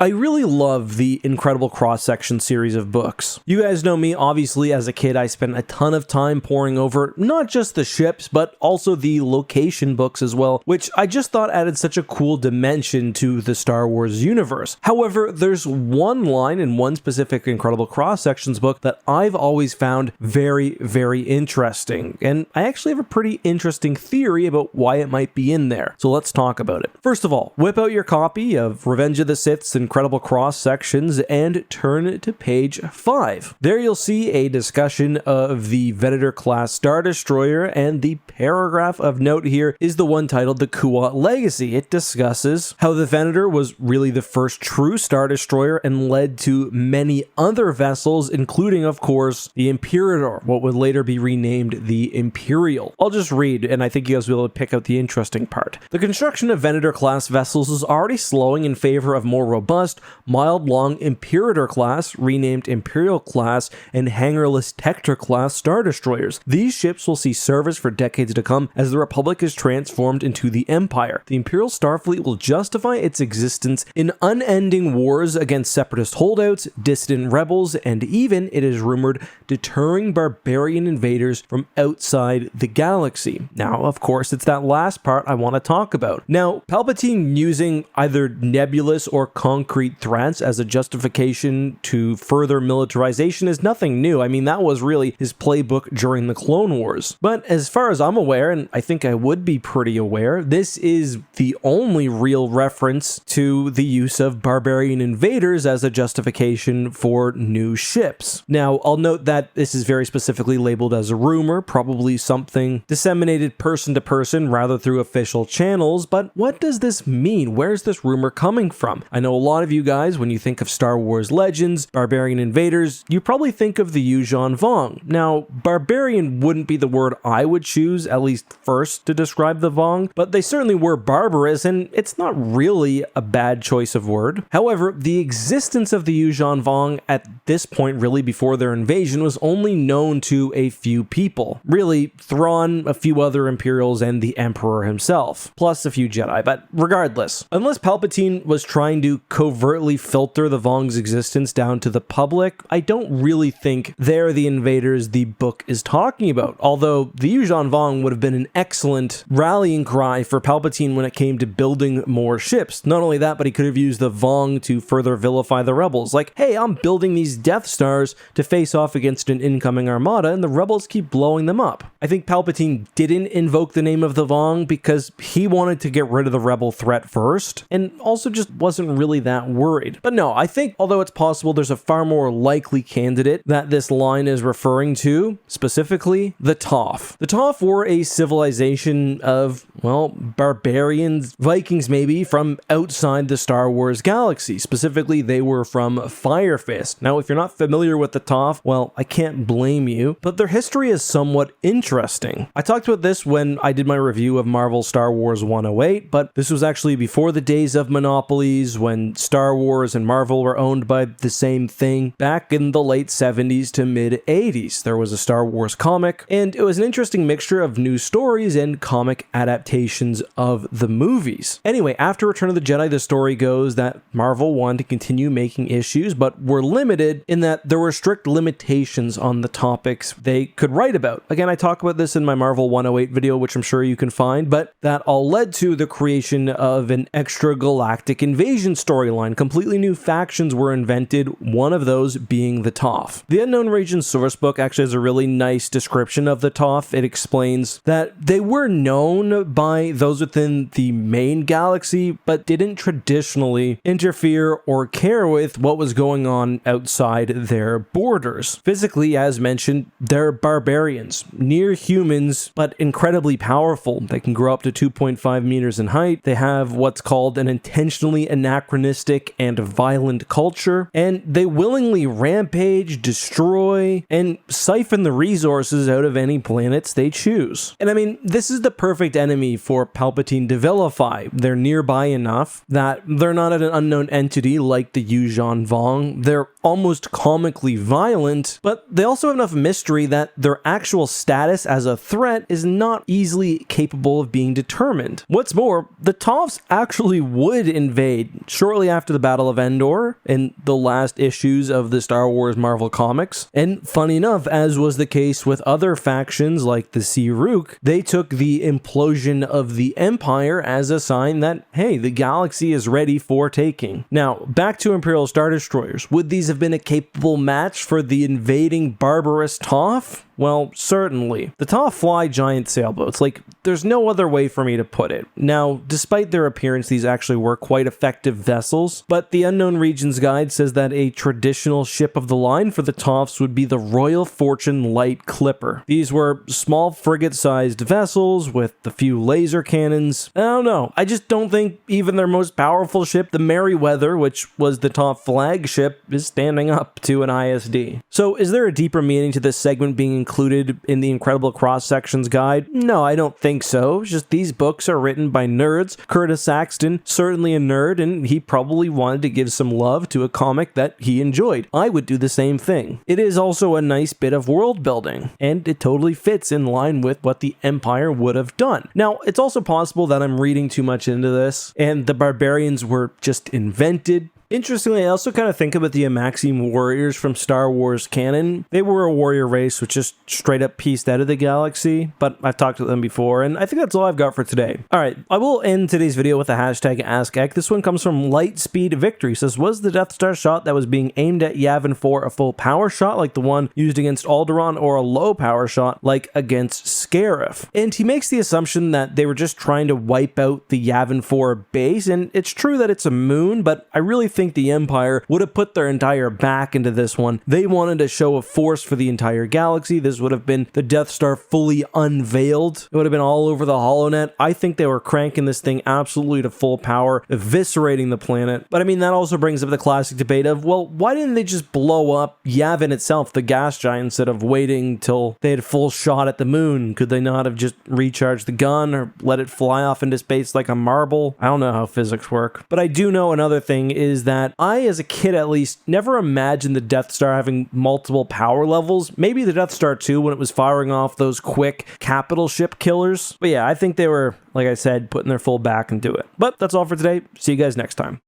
I really love the Incredible Cross Section series of books. You guys know me, obviously, as a kid I spent a ton of time poring over not just the ships, but also the location books as well, which I just thought added such a cool dimension to the Star Wars universe. However, there's one line in one specific Incredible Cross Sections book that I've always found very, very interesting, and I actually have a pretty interesting theory about why it might be in there, so let's talk about it. First of all, whip out your copy of Revenge of the Sith's Incredible Cross Sections and turn to page 5. There you'll see a discussion of the Venator class Star Destroyer, and the paragraph of note here is the one titled The Kuat Legacy. It discusses how the Venator was really the first true Star Destroyer and led to many other vessels, including, of course, the Imperator, what would later be renamed the Imperial. I'll just read, and I think you guys will be able to pick out the interesting part. The construction of Venator class vessels is already slowing in favor of more robust, mild-long Imperator class, renamed Imperial class, and hangarless Tector class Star Destroyers. These ships will see service for decades to come as the Republic is transformed into the Empire. The Imperial Starfleet will justify its existence in unending wars against separatist holdouts, dissident rebels, and even, it is rumored, deterring barbarian invaders from outside the galaxy. Now, of course, it's that last part I want to talk about. Now, Palpatine using either nebulous or concrete threats as a justification to further militarization is nothing new. I mean, that was really his playbook during the Clone Wars. But as far as I'm aware, and I think I would be pretty aware, this is the only real reference to the use of barbarian invaders as a justification for new ships. Now, I'll note that this is very specifically labeled as a rumor, probably something disseminated person to person rather through official channels, but what does this mean? Where's this rumor coming from? I know a lot of you guys, when you think of Star Wars legends, barbarian invaders, you probably think of the Yuuzhan Vong. Now, barbarian wouldn't be the word I would choose, at least first, to describe the Vong, but they certainly were barbarous, and it's not really a bad choice of word. However, the existence of the Yuuzhan Vong at this point, really before their invasion, was only known to a few people. Really, Thrawn, a few other Imperials, and the Emperor himself, plus a few Jedi. But regardless, unless Palpatine was trying to covertly filter the Vong's existence down to the public, I don't really think they're the invaders the book is talking about, although the Yuuzhan Vong would have been an excellent rallying cry for Palpatine when it came to building more ships. Not only that, but he could have used the Vong to further vilify the rebels, like, hey, I'm building these Death Stars to face off against an incoming armada, and the rebels keep blowing them up. I think Palpatine didn't invoke the name of the Vong because he wanted to get rid of the rebel threat first, and also just wasn't really that worried. But no, I think, although it's possible, there's a far more likely candidate that this line is referring to, specifically the Toph. The Toph were a civilization of, well, barbarians, Vikings maybe, from outside the Star Wars galaxy. Specifically, they were from Fire Fist. Now, if you're not familiar with the Toph, well, I can't blame you, but their history is somewhat interesting. I talked about this when I did my review of Marvel Star Wars 108, but this was actually before the days of monopolies, when Star Wars and Marvel were owned by the same thing. Back in the late 70s to mid 80s, there was a Star Wars comic, and it was an interesting mixture of new stories and comic adaptations of the movies. Anyway, after Return of the Jedi, the story goes that Marvel wanted to continue making issues, but were limited in that there were strict limitations on the topics they could write about. Again, I talk about this in my Marvel 108 video, which I'm sure you can find, but that all led to the creation of an extra galactic invasion storyline. Completely new factions were invented, one of those being the Toph. The Unknown Region sourcebook actually has a really nice description of the Toph. It explains that they were known by those within the main galaxy, but didn't traditionally interfere or care with what was going on outside their borders. Physically, as mentioned, they're barbarians, near humans, but incredibly powerful. They can grow up to 2.5 meters in height. They have what's called an intentionally anachronistic and violent culture, and they willingly rampage, destroy, and siphon the resources out of any planets they choose. And I mean, this is the perfect enemy me for Palpatine to vilify. They're nearby enough that they're not an unknown entity like the Yuuzhan Vong. They're almost comically violent, but they also have enough mystery that their actual status as a threat is not easily capable of being determined. What's more, the Toffs actually would invade shortly after the Battle of Endor in the last issues of the Star Wars Marvel comics. And funny enough, as was the case with other factions like the Sirook, they took the implosion of the Empire as a sign that, hey, the galaxy is ready for taking. Now, back to Imperial Star Destroyers. Would these have been a capable match for the invading barbarous Toff? Well, certainly. The Toff fly giant sailboats. Like, there's no other way for me to put it. Now, despite their appearance, these actually were quite effective vessels, but the Unknown Regions Guide says that a traditional ship of the line for the Toffs would be the Royal Fortune Light Clipper. These were small frigate-sized vessels with a few laser cannons. I don't know. I just don't think even their most powerful ship, the Merryweather, which was the Toff flagship, is standing up to an ISD. So, is there a deeper meaning to this segment being included in the Incredible Cross Sections guide? No, I don't think so. It's just these books are written by nerds. Curtis Saxton, certainly a nerd, and he probably wanted to give some love to a comic that he enjoyed. I would do the same thing. It is also a nice bit of world building, and it totally fits in line with what the Empire would have done. Now, it's also possible that I'm reading too much into this, and the barbarians were just invented. Interestingly, I also kind of think about the Amaxim warriors from Star Wars canon. They were a warrior race which just straight up pieced out of the galaxy, but I've talked to them before, and I think that's all I've got for today. Alright, I will end today's video with a hashtag AskEck. This one comes from Lightspeed Victory. It says, was the Death Star shot that was being aimed at Yavin 4 a full power shot like the one used against Alderaan, or a low power shot like against Scarif? And he makes the assumption that they were just trying to wipe out the Yavin 4 base, and it's true that it's a moon, but I really think the Empire would have put their entire back into this one. They wanted a show of force for the entire galaxy. This would have been the Death Star fully unveiled. It would have been all over the HoloNet. I think they were cranking this thing absolutely to full power, eviscerating the planet. But I mean, that also brings up the classic debate of, well, why didn't they just blow up Yavin itself, the gas giant, instead of waiting till they had full shot at the moon? Could they not have just recharged the gun or let it fly off into space like a marble? I don't know how physics work. But I do know another thing is that I, as a kid at least, never imagined the Death Star having multiple power levels. Maybe the Death Star 2 when it was firing off those quick capital ship killers. But yeah, I think they were, like I said, putting their full back into it. But that's all for today. See you guys next time.